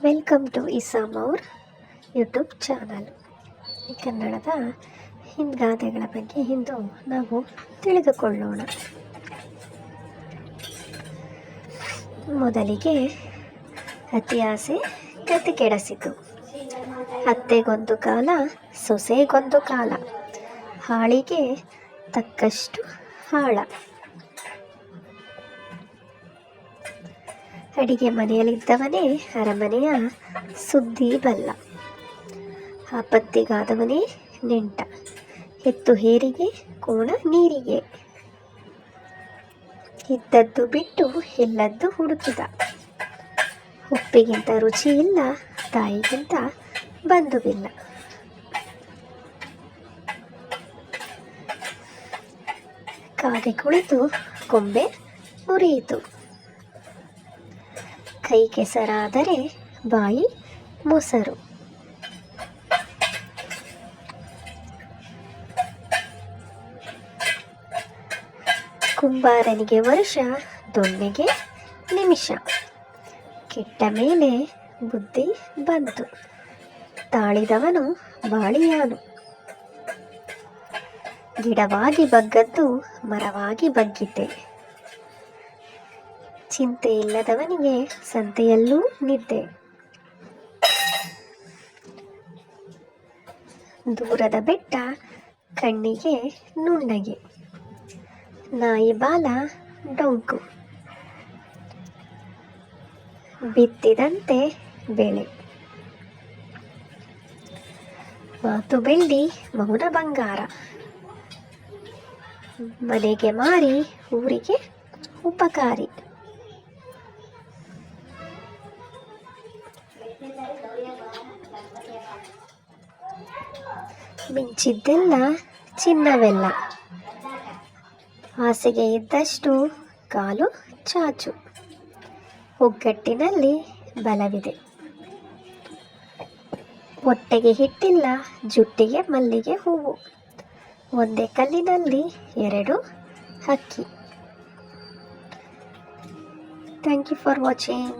Welcome to ಇಸಾಮ್ ಅವ್ರ YouTube channel. ಕನ್ನಡದ ಹಿಂದ್ಗಾದೆಗಳ ಬಗ್ಗೆ ಇಂದು ನಾವು ತಿಳಿದುಕೊಳ್ಳೋಣ. ಮೊದಲಿಗೆ ಅತಿ ಆಸೆ ಗತಿ ಕೆಡಿಸಿತು. ಅತ್ತೆಗೊಂದು ಕಾಲ ಸೊಸೆಗೊಂದು ಕಾಲ, ಹಾಳಿಗೆ ತಕ್ಕಷ್ಟು ಹಾಳ. ಅಡಿಗೆ ಮನೆಯಲ್ಲಿದ್ದವನೇ ಅರಮನೆಯ ಸುದ್ದಿ ಬಲ್ಲ. ಆಪತ್ತಿಗಾದವನೇ ನೆಂಟ, ಎತ್ತು ಹೇರಿಗೆ ಕೋಣ ನೀರಿಗೆ. ಇದ್ದದ್ದು ಬಿಟ್ಟು ಇಲ್ಲದ್ದು ಹುಡುಕಿದ. ಉಪ್ಪಿಗಿಂತ ರುಚಿ ಇಲ್ಲ, ತಾಯಿಗಿಂತ ಬಂಧುವಿಲ್ಲ. ಕಾಗೆ ಕುಳಿತು ಕೊಂಬೆ ಮುರಿಯಿತು. ಕೈ ಕೆಸರಾದರೆ ಬಾಯಿ ಮೊಸರು. ಕುಂಬಾರನಿಗೆ ವರ್ಷ, ದೊಣ್ಣೆಗೆ ನಿಮಿಷ. ಕೆಟ್ಟ ಮೇಲೆ ಬುದ್ಧಿ ಬಂತು, ತಾಳಿದವನು ಬಾಳಿಯಾನು. ಗಿಡವಾಗಿ ಬಗ್ಗದ್ದು ಮರವಾಗಿ ಬಗ್ಗಿದ್ದೆ. ಚಿಂತೆ ಇಲ್ಲದವನಿಗೆ ಸಂತೆಯಲ್ಲೂ ನಿದ್ದೆ. ದೂರದ ಬೆಟ್ಟ ಕಣ್ಣಿಗೆ ನುಣ್ಣಗೆ, ನಾಯಿ ಬಾಲ ಡೊಂಕು. ಬಿತ್ತಿದಂತೆ ಬೆಳೆ. ಮಾತು ಬೆಳ್ಳಿ, ಮೌನ ಬಂಗಾರ. ಮನೆಗೆ ಮಾರಿ, ಊರಿಗೆ ಉಪಕಾರಿ. ಮಿಂಚಿದ್ದೆಲ್ಲ ಚಿನ್ನವೆಲ್ಲ, ಆಸೆಗೆ ಇದ್ದಷ್ಟು ಕಾಲು ಚಾಚು. ಒಗ್ಗಟ್ಟಿನಲ್ಲಿ ಬಲವಿದೆ. ಹೊಟ್ಟೆಗೆ ಹಿಟ್ಟಿಲ್ಲ, ಜುಟ್ಟಿಗೆ ಮಲ್ಲಿಗೆ ಹೂವು. ಒಂದೇ ಕಲ್ಲಿನಲ್ಲಿ ಎರಡು ಹಕ್ಕಿ. Thank you for watching.